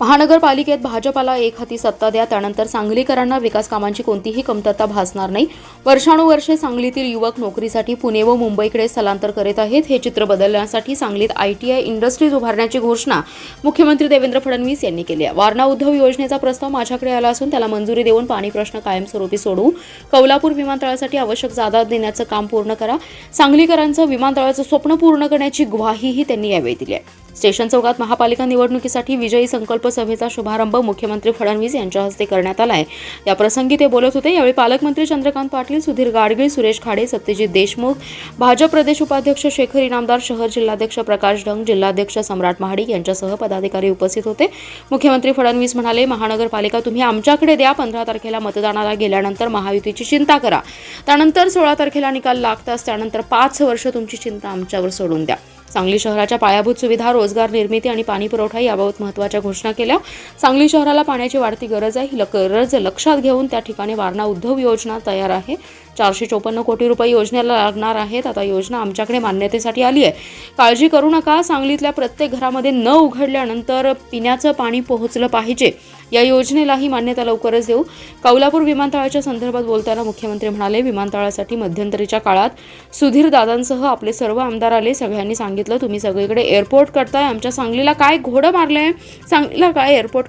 महानगरपालिकेत भाजपाला एक हाती सत्ता द्या, त्यानंतर सांगलीकरांना विकास कामांची कोणतीही कमतरता भासणार नाही। वर्षानुवर्षे सांगलीतील युवक नोकरीसाठी पुणे व मुंबईकडे स्थलांतर करीत आहेत। हे चित्र बदलण्यासाठी सांगलीत ITI इंडस्ट्रीज उभारण्याची घोषणा मुख्यमंत्री देवेंद्र फडणवीस यांनी केली आहे। वारणा उद्धव योजनेचा प्रस्ताव माझ्याकडे आला असून त्याला मंजुरी देऊन पाणी प्रश्न कायमस्वरूपी सोडवू, कौलापूर विमानतळासाठी आवश्यक जागा देण्याचं काम पूर्ण करा, सांगलीकरांचं विमानतळाचं स्वप्न पूर्ण करण्याची ग्वाहीही त्यांनी यावेळी दिली आहे। स्टेशन चौकात महापालिका निवडणुकीसाठी विजयी संकल्प सभेचा शुभारंभ मुख्यमंत्री फडणवीस यांच्या हस्ते करण्यात आला आहे। या प्रसंगी ते बोलत होते। यावेळी पालकमंत्री चंद्रकांत पाटील, सुधीर गाडगीळ, सुरेश खाडे, सत्यजित देशमुख, भाजप प्रदेश उपाध्यक्ष शेखर इनामदार, शहर जिल्हाध्यक्ष प्रकाश ढंग, जिल्हाध्यक्ष सम्राट महाडिक यांच्यासह पदाधिकारी उपस्थित होते। मुख्यमंत्री फडणवीस म्हणाले, महानगरपालिका तुम्ही आमच्याकडे द्या। 15 तारखेला मतदानाला गेल्यानंतर महायुतीची चिंता करा, त्यानंतर 16 तारखेला निकाल लागताच त्यानंतर 5 वर्ष तुमची चिंता आमच्यावर सोडून द्या। सांगली शहराच्या पायाभूत सुविधा, रोजगार निर्मिती आणि पाणी पुरवठा याबाबत महत्त्वाच्या घोषणा केल्या। सांगली शहराला पाण्याची वाढती गरज आहे, ही गरज लक्षात घेऊन त्या ठिकाणी वारणा उद्धव योजना तयार आहे। 454 कोटी रुपये योजनेला लागणार आहेत। आता योजना आमच्याकडे मान्यतेसाठी आली आहे, काळजी करू नका। सांगलीतल्या प्रत्येक घरामध्ये न उघडल्यानंतर पिण्याचं पाणी पोहोचलं पाहिजे। या योजनेलाही मान्यता लवकरच देऊ। कौलापूर विमानतळाच्या संदर्भात बोलताना मुख्यमंत्री म्हणाले, विमानतळासाठी मध्यंतरीच्या काळात सुधीर दादांसह आपले सर्व आमदार आले। सगळ्यांनी सांगितलं, तुम्ही सगळीकडे एअरपोर्ट करताय, आमच्या सांगलीला काय घोडं मारलंय, सांगलीला काय एअरपोर्ट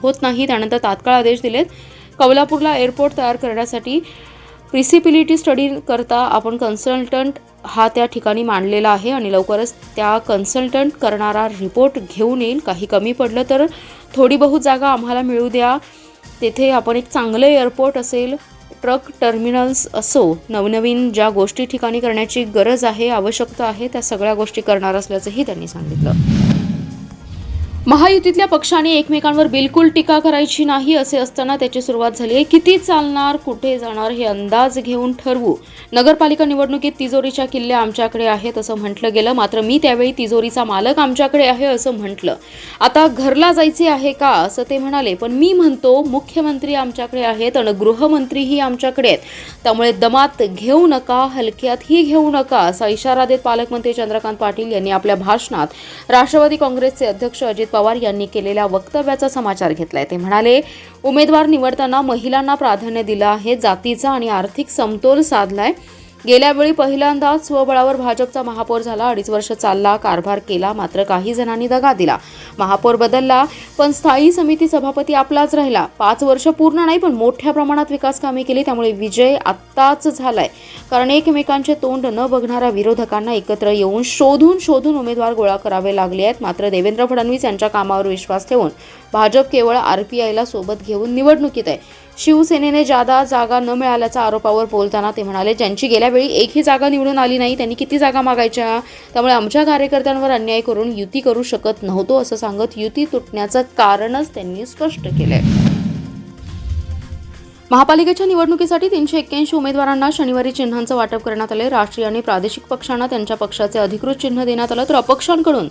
होत नाही। त्यानंतर तात्काळ आदेश दिलेत। कौलापूरला एअरपोर्ट तयार करण्यासाठी फिजिबिलिटी स्टडी करता आपण कन्सल्टंट हा त्या ठिकाणी मांडलेला आहे आणि लवकरच त्या कन्सल्टंट करणारा रिपोर्ट घेऊन येईल। काही कमी पडलं तर थोडी बहुत जागा आम्हाला मिळू द्या। तेथे आपण एक चांगलं एअरपोर्ट असेल, ट्रक टर्मिनल्स असो, नवनवीन ज्या गोष्टी ठिकाणी करण्याची गरज आहे, आवश्यकता आहे, त्या सगळ्या गोष्टी करणार असल्याचंही त्यांनी सांगितलं। महायुतीतल्या पक्षांनी एकमेकांवर बिलकुल टीका करायची नाही असे असताना त्याची सुरुवात झाली आहे। किती चालणार, कुठे जाणार हे अंदाज घेऊन ठरवू। नगरपालिका निवडणुकीत तिजोरीच्या किल्ल्या आमच्याकडे आहेत असं म्हटलं गेलं, मात्र मी त्यावेळी तिजोरीचा मालक आमच्याकडे आहे असं म्हटलं। आता घरला जायचे आहे का असं ते म्हणाले, पण मी म्हणतो मुख्यमंत्री आमच्याकडे आहेत आणि गृहमंत्रीही आमच्याकडे आहेत, त्यामुळे दमात घेऊ नका, हलक्यातही घेऊ नका असा इशारा देत पालकमंत्री चंद्रकांत पाटील यांनी आपल्या भाषणात राष्ट्रवादी काँग्रेसचे अध्यक्ष अजित पवार यांनी केलेल्या वक्तव्याचा समाचार घेतलाय। ते म्हणाले, उमेदवार निवडताना महिलांना प्राधान्य दिलं आहे, जातीचा आणि आर्थिक समतोल साधलाय। गेल्या वेळी पहिल्यांदाच स्वबळावर भाजपचा महापौर झाला, 2.5 वर्ष चालला, कारभार केला, मात्र काही जणांनी दगा दिला। महापौर बदलला, पण स्थायी समिती सभापती आपलाच राहिला। 5 वर्ष पूर्ण नाही, पण मोठ्या प्रमाणात विकास कामे केली, त्यामुळे विजय आत्ताच झालाय। कारण एकमेकांचे तोंड न बघणाऱ्या विरोधकांना एकत्र येऊन शोधून उमेदवार गोळा करावे लागले आहेत। मात्र देवेंद्र फडणवीस यांच्या कामावर विश्वास ठेवून भाजप केवळ RPIला सोबत घेऊन निवडणुकीत आहे। शिवसेनेने जादा जागा न मिळाल्याच्या आरोपावर बोलताना ते म्हणाले, ज्यांची गेल्या वेळी एकही जागा निवडून आली नाही त्यांनी किती जागा मागायच्या, त्यामुळे आमच्या कार्यकर्त्यांवर अन्याय करून युती करू शकत नव्हतो असं सांगत युती तुटण्याचं कारणच त्यांनी स्पष्ट केलंय। महापालिकेच्या निवडणुकीसाठी 381 उमेदवारांना शनिवारी चिन्हांचं वाटप करण्यात आले। राष्ट्रीय आणि प्रादेशिक पक्षांना त्यांच्या पक्षाचे अधिकृत चिन्ह देण्यात आलं, तर अपक्षांकडून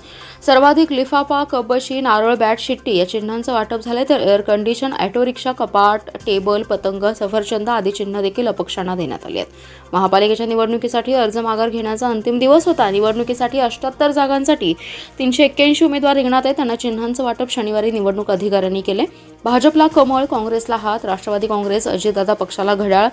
सर्वाधिक लिफाफा, कपबशी, नारळ, बॅट, शिट्टी या चिन्हांचं वाटप झालंय। तर एअर कंडिशन, ऑटो रिक्षा, कपाट, टेबल, पतंग, सफरचंद आदी चिन्ह देखील अपक्षांना देण्यात आली आहेत। महापालिकेच्या निवडणुकीसाठी अर्ज माघार घेण्याचा अंतिम दिवस होता। निवडणुकीसाठी 78 जागांसाठी 381 उमेदवार रिंगणात आहेत। त्यांना चिन्हांचं वाटप शनिवारी निवडणूक अधिकाऱ्यांनी केले। भाजपला कमळ, काँग्रेसला हात, राष्ट्रवादी काँग्रेस अजितदादा पक्षाला घड्याळ,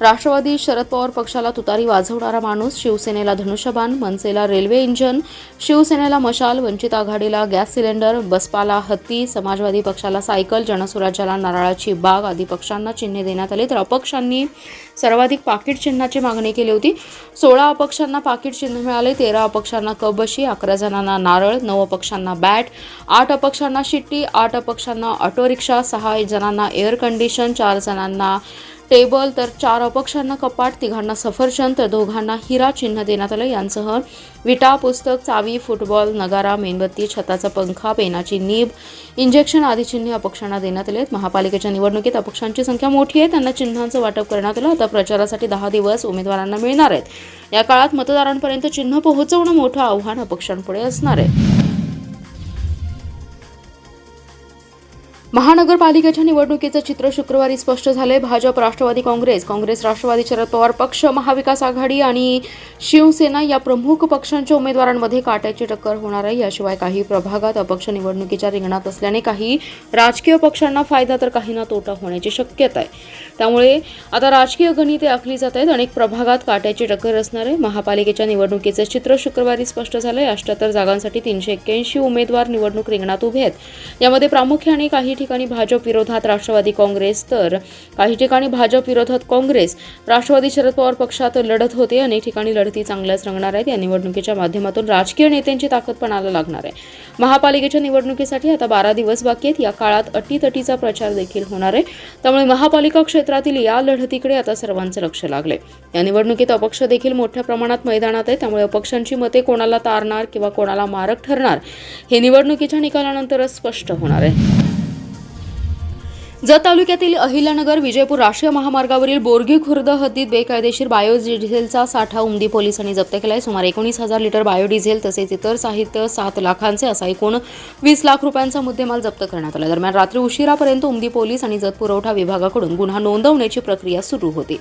राष्ट्रवादी शरद पवार पक्षाला तुतारी वाजवणारा माणूस, शिवसेनेला धनुष्यबाण, मनसेला रेल्वे इंजन, शिवसेनेला मशाल, वंचित आघाडीला गॅस सिलेंडर, बसपाला हत्ती, समाजवादी पक्षाला सायकल, जनस्वराज्याला नारळाची बाग आदी पक्षांना चिन्हे देण्यात आली। तर अपक्षांनी सर्वाधिक पाकिट चिन्हाची मागणी केली होती। 16 अपक्षांना पाकिट चिन्ह मिळाले, 13 अपक्षांना कपबशी, 11 जणांना नारळ, 9 अपक्षांना बॅट, 8 अपक्षांना शिट्टी, 8 अपक्षांना ऑटो रिक्षा, 6 जणांना एअर कंडिशन, 4 जणांना टेबल, तर 4 अपक्षांना कपाट, 3 सफरचंद, तर 2 हिरा चिन्ह देण्यात आलं। यांसह विटा, पुस्तक, चावी, फुटबॉल, नगारा, मेणबत्ती, छताचा पंखा, पेनाची नीब, इंजेक्शन आदी चिन्हे अपक्षांना देण्यात आले आहेत। महापालिकेच्या निवडणुकीत अपक्षांची संख्या मोठी आहे, त्यांना चिन्हांचं वाटप करण्यात आलं। आता प्रचारासाठी 10 दिवस उमेदवारांना मिळणार आहेत। या काळात मतदारांपर्यंत चिन्ह पोहोचवणं मोठं आव्हान अपक्षांपुढे असणार आहे। महानगरपालिकेच्या निवडणुकीचं चित्र शुक्रवारी स्पष्ट झाले. भाजप, राष्ट्रवादी काँग्रेस, राष्ट्रवादी शरद पवार पक्ष, महाविकास आघाडी आणि शिवसेना या प्रमुख पक्षांच्या उमेदवारांमध्ये काट्याची टक्कर होणार आहे. याशिवाय काही प्रभागात अपक्ष निवडणुकीच्या रिंगणात असल्याने काही राजकीय पक्षांना फायदा तर काहींना तोटा होण्याची शक्यता आहे. त्यामुळे आता राजकीय गणिते आखली जात आहेत. अनेक प्रभागात काट्याची टक्कर असणार आहे. महापालिकेच्या निवडणुकीचे चित्र शुक्रवारी स्पष्ट झाले. 78 जागांसाठी 381 उमेदवार निवडणूक रिंगणात उभे आहेत. यामध्ये प्रामुख्याने काही ठिकाणी भाजप विरोधात राष्ट्रवादी काँग्रेस तर काही ठिकाणी भाजप विरोधात काँग्रेस, राष्ट्रवादी शरद पवार पक्षात लढत होते. अनेक ठिकाणी लढती चांगल्याच रंगणार आहेत. या निवडणुकीच्या माध्यमातून राजकीय नेत्यांची ताकद पणाला लागणार आहे. महापालिकेच्या निवडणुकीसाठी आता 12 दिवस बाकी आहेत. या काळात अटीतटीचा प्रचार देखील होणार आहे. त्यामुळे महापालिका क्षेत्रातील या लढतीकडे आता सर्वांचं लक्ष लागले. या निवडणुकीत अपक्ष देखील मोठ्या प्रमाणात मैदानात आहे. त्यामुळे अपक्षांची मते कोणाला तारणार किंवा कोणाला मारक ठरणार हे निवडणुकीच्या निकालानंतरच स्पष्ट होणार आहे. जत तालुक्यातील अहिल्यानगर विजयपूर राष्ट्रीय महामार्गावरील बोरगी खुर्द हद्दीत बेकायदेशीर बायोडिझेलचा साठा उमदी पोलिसांनी जप्त केला आहे. सुमारे 19,000 लिटर बायोडिझेल तसेच इतर साहित्य 7 लाखांचे असा एकूण 20 लाख रुपयांचा मुद्देमाल जप्त करण्यात आला. दरम्यान रात्री उशिरापर्यंत उमदी पोलीस आणि जत पुरवठा विभागाकडून गुन्हा नोंदवण्याची प्रक्रिया सुरू होती.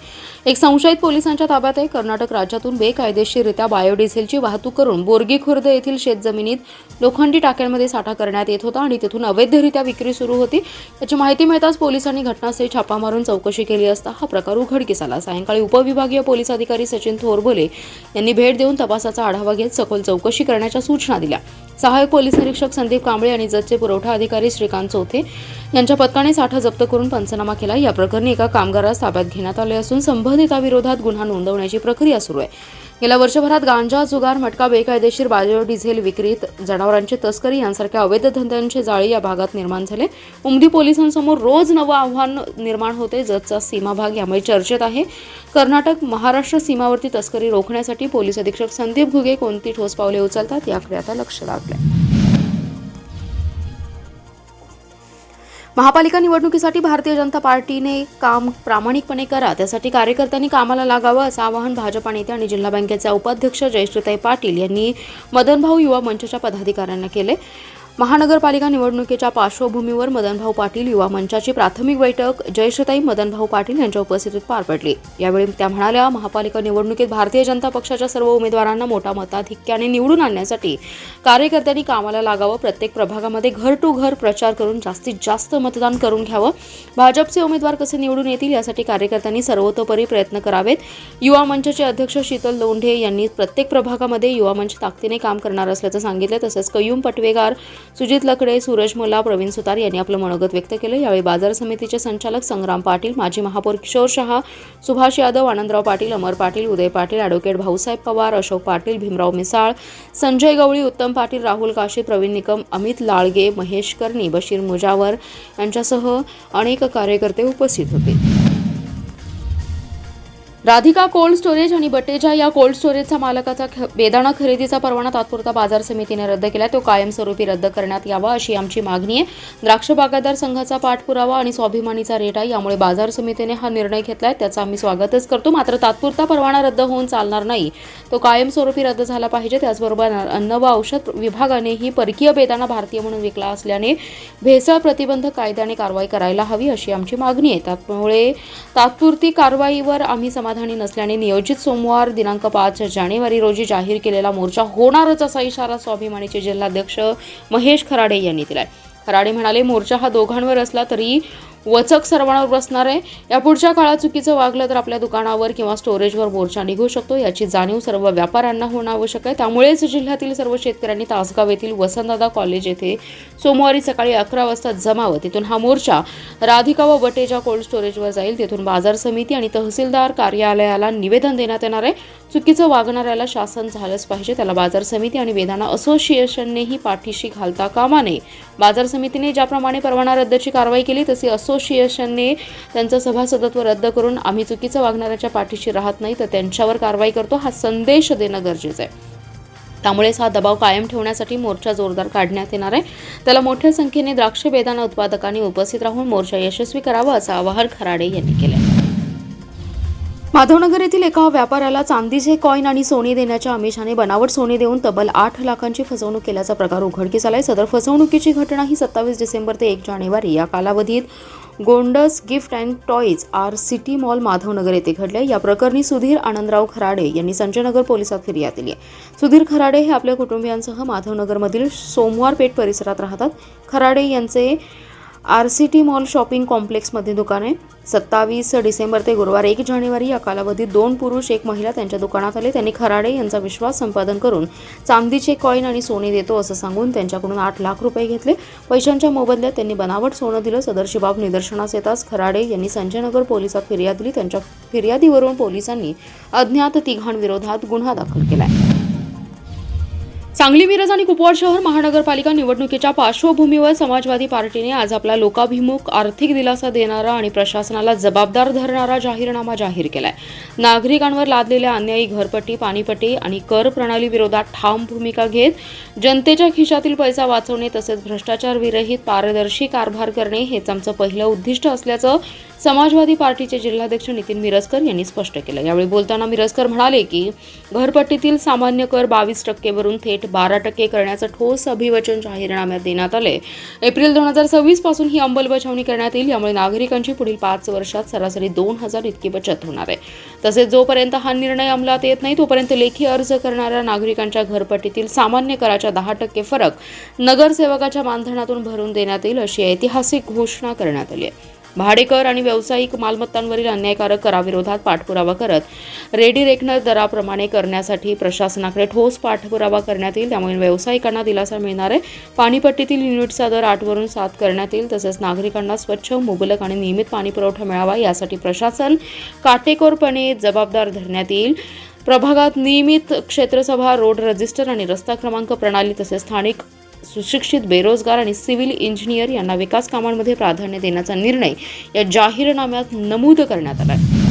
एक संशयित पोलिसांच्या ताब्यात आहे. कर्नाटक राज्यातून बेकायदेशीररित्या बायोडिझेलची वाहतूक करून बोरगी खुर्द येथील शेतजमिनीत लोखंडी टाक्यांमध्ये साठा करण्यात येत होता आणि तेथून अवैधरित्या विक्री सुरू होती. याची माहिती मिळताच पोलिसांनी घटनास्थळी छापा मारून चौकशी केली असता हा प्रकार उघडकीस आला. सायंकाळी उपविभागीय पोलीस अधिकारी सचिन थोरबोले यांनी भेट देऊन तपासाचा आढावा घेत सखोल चौकशी करण्याच्या सूचना दिल्या. सहाय्यक पोलीस निरीक्षक संदीप कांबळे आणि जतचे पुरवठा अधिकारी श्रीकांत चौथे यांच्या पथकाने साठा जप्त करून पंचनामा केला. या प्रकरणी एका कामगारास ताब्यात घेण्यात आले असून संबंधिताविरोधात गुन्हा नोंदवण्याची प्रक्रिया सुरू आहे. गेल्या वर्षभरात गांजा, जुगार, मटका, बेकायदेशीर बायोडिझेल विक्रीत जनावरांची तस्करी यांसारख्या अवैध धंद्यांचे जाळे या भागात निर्माण झाले. उमदी पोलिसांसमोर रोज नवं आव्हान निर्माण होते. जतचा सीमा भाग यामुळे चर्चेत आहे. कर्नाटक महाराष्ट्र सीमावर्ती तस्करी रोखण्यासाठी पोलीस अधीक्षक संदीप घुगे कोणती ठोस पावले उचलतात याकडे आता लक्ष लागले. महापालिका निवडणुकीसाठी भारतीय जनता पार्टीने काम प्रामाणिकपणे करा, त्यासाठी कार्यकर्त्यांनी कामाला लागावं असं आवाहन भाजपा नेते आणि जिल्हा बँकेचे उपाध्यक्ष जयश्रीताई पाटील यांनी मदनभाऊ युवा मंचच्या पदाधिकाऱ्यांना केले. महानगरपालिका निवडणुकीच्या पार्श्वभूमीवर मदनभाऊ पाटील युवा मंचाची प्राथमिक बैठक जयश्रीताई मदनभाऊ पाटील यांच्या उपस्थितीत पार पडली. यावेळी त्या म्हणाल्या, महापालिका निवडणुकीत भारतीय जनता पक्षाच्या सर्व उमेदवारांना मोठा मताधिक्याने निवडून आणण्यासाठी कार्यकर्त्यांनी कामाला लागावं. प्रत्येक प्रभागामध्ये घर टू घर प्रचार करून जास्तीत जास्त मतदान करून घ्यावं. भाजपचे उमेदवार कसे निवडून येतील यासाठी कार्यकर्त्यांनी सर्वतोपरी प्रयत्न करावेत. युवा मंचचे अध्यक्ष शीतल लोंढे यांनी प्रत्येक प्रभागामध्ये युवा मंच ताकदीने काम करणार असल्याचं सांगितलं. तसेच कय्यूम पटवेगार, सुजित लकडे, सूरज मुल्ला, प्रवीण सुतार यांनी आपलं मनोगत व्यक्त केलं. यावेळी बाजार समितीचे संचालक संग्राम पाटील, माजी महापौर किशोर शहा, सुभाष यादव, आनंदराव पाटील, अमर पाटील, उदय पाटील, ॲडव्होकेट भाऊसाहेब पवार, अशोक पाटील, भीमराव मिसाळ, संजय गवळी, उत्तम पाटील, राहुल काशी, प्रवीण निकम, अमित लाळगे, महेश कर्णी, बशीर मुजावर यांच्यासह अनेक कार्यकर्ते उपस्थित होते. राधिका कोल्ड स्टोरेज आणि बटेजा या कोल्ड स्टोरेजचा मालकाचा बेदाणा खरेदीचा परवाना तात्पुरता बाजार समितीने रद्द केला. तो कायमस्वरूपी रद्द करण्यात यावा अशी आमची मागणी आहे. द्राक्ष बागायतदार संघाचा पाठपुरावा आणि स्वाभिमानीचा रेट आहे. यामुळे बाजार समितीने हा निर्णय घेतलाय, त्याचं आम्ही स्वागतच करतो. मात्र तात्पुरता परवाना रद्द होऊन चालणार नाही, तो कायमस्वरूपी रद्द झाला पाहिजे. त्याचबरोबर अन्न व औषध विभागानेही परकीय बेदाणा भारतीय म्हणून विकला असल्याने भेसळ प्रतिबंधक कायद्याने कारवाई करायला हवी अशी आमची मागणी आहे. त्यामुळे तात्पुरती कारवाईवर आम्ही समाधानी नसल्याने नियोजित सोमवार दिनांक 5 जानेवारी रोजी जाहीर केलेला मोर्चा होणारच असा इशारा स्वाभिमानीचे जिल्हाध्यक्ष महेश खराडे यांनी दिलाय. खराडे म्हणाले, मोर्चा हा दोघांवर असला तरी वचक सर्वांवर बसणार आहे. यापुढच्या काळात चुकीचं वागलं तर आपल्या दुकानावर किंवा स्टोरेजवर मोर्चा निघू शकतो, याची जाणीव सर्व व्यापाऱ्यांना होणं आवश्यक आहे. त्यामुळेच जिल्ह्यातील सर्व शेतकऱ्यांनी तासगाव येथील वसंतदादा कॉलेज येथे सोमवारी सकाळी 11 वाजता जमावं. तिथून हा मोर्चा राधिका व बटेजा कोल्ड स्टोरेजवर जाईल. तिथून बाजार समिती आणि तहसीलदार कार्यालयाला निवेदन देण्यात येणार आहे. चुकीचं वागणाऱ्याला शासन झालंच पाहिजे, त्याला बाजार समिती आणि बेदाणा असोसिएशननेही पाठीशी घालता कामा नये. बाजार समितीने ज्याप्रमाणे परवाना रद्दची कारवाई केली तशी असोसिएशनने त्यांचं सभासदत्व रद्द करून आम्ही चुकीचं वागणाऱ्याच्या पाठीशी राहत नाही तर त्यांच्यावर कारवाई करतो हा संदेश देणं गरजेचं आहे. त्यामुळेच हा दबाव कायम ठेवण्यासाठी मोर्चा जोरदार काढण्यात येणार आहे. त्याला मोठ्या संख्येने द्राक्ष बेदाणा उत्पादकांनी उपस्थित राहून मोर्चा यशस्वी करावा असं आवाहन खराडे यांनी केलं. माधवनगर येथील एका व्यापाऱ्याला चांदीचे कॉईन आणि सोने देण्याच्या आमिषाने बनावट सोने देऊन तब्बल 8 लाखांची फसवणूक केल्याचा प्रकार उघडकीस आलाय. सदर फसवणुकीची घटना ही 27 डिसेंबर ते 1 जानेवारी या कालावधीत Gondas gift and toys R city mall Madhavnagar येथे घडले. या प्रकरणी सुधीर आनंदराव खराडे यांनी संजयनगर पोलिसात फिर्याद दिली आहे. सुधीर खराडे हे आपल्या कुटुंबियांसह माधवनगरमधील सोमवार पेठ परिसरात राहतात. खराडे यांचे आरसीटी मॉल शॉपिंग कॉम्प्लेक्समध्ये दुकान आहे. 27 डिसेंबर ते गुरुवार 1 जानेवारी या कालावधीत 2 पुरुष 1 महिला त्यांच्या दुकानात आले. त्यांनी खराडे यांचा विश्वास संपादन करून चांदीचे कॉईन आणि सोने देतो असं सांगून त्यांच्याकडून 8 लाख रुपये घेतले. पैशांच्या मोबदल्यात त्यांनी बनावट सोनं दिलं. सदरची बाब निदर्शनास येताच खराडे यांनी संजयनगर पोलिसात फिर्याद दिली. त्यांच्या फिर्यादीवरून पोलिसांनी अज्ञात तिघांविरोधात गुन्हा दाखल केला आहे. सांगली, मिरज आणि कुपवाड शहर महानगरपालिका निवडणुकीच्या पार्श्वभूमीवर समाजवादी पार्टीने आज आपला लोकाभिमुख, आर्थिक दिलासा देणारा आणि प्रशासनाला जबाबदार धरणारा जाहीरनामा जाहीर केलाय. नागरिकांवर लादलेल्या अन्यायी घरपट्टी, पाणीपट्टी आणि कर प्रणाली विरोधात ठाम भूमिका घेत जनतेच्या खिशातील पैसा वाचवणे तसेच भ्रष्टाचार विरहित पारदर्शी कारभार करणे हेच आमचं पहिलं उद्दिष्ट असल्याचं समाजवादी पार्टीचे जिल्हाध्यक्ष नितीन मिरजकर यांनी स्पष्ट केलं. यावेळी बोलताना मिरजकर म्हणाले की घरपट्टीतील सामान्य कर 22% वरून थेट 12% करण्याचं ठोस अभिवचन जाहीरनाम्यात देण्यात आले. एप्रिल 2026 पासून ही अंमलबजावणी करण्यात येईल. यामुळे नागरिकांची पुढील 5 वर्षात सरासरी 2000 इतकी बचत होणार आहे. तसेच जोपर्यंत हा निर्णय अंमलात येत नाही तोपर्यंत लेखी अर्ज करणाऱ्या नागरिकांच्या घरपट्टीतील सामान्य कराच्या 10% फरक नगरसेवकाच्या मानधनातून भरून देण्यात येईल अशी ऐतिहासिक घोषणा करण्यात आली आहे. भाडेकर आणि व्यावसायिक मालमत्तांवरील अन्यायकारक कराविरोधात पाठपुरावा करत रेडी रेकनर दराप्रमाणे करण्यासाठी प्रशासनाकडे ठोस पाठपुरावा करण्यात येईल. त्यामुळे व्यावसायिकांना दिलासा मिळणार आहे. पाणीपट्टीतील युनिटचा दर 8 वरून 7 करण्यात येईल. तसेच नागरिकांना स्वच्छ, मुबलक आणि नियमित पाणीपुरवठा मिळावा यासाठी प्रशासन काटेकोरपणे जबाबदार धरण्यात येईल. प्रभागात नियमित क्षेत्रसभा, रोड रजिस्टर आणि रस्ता क्रमांक प्रणाली तसेच स्थानिक सुशिक्षित, बेरोजगार आणि सिव्हिल इंजिनियर यांना विकास कामांमध्ये प्राधान्य देण्याचा निर्णय या जाहीरनाम्यात नमूद करण्यात आला आहे.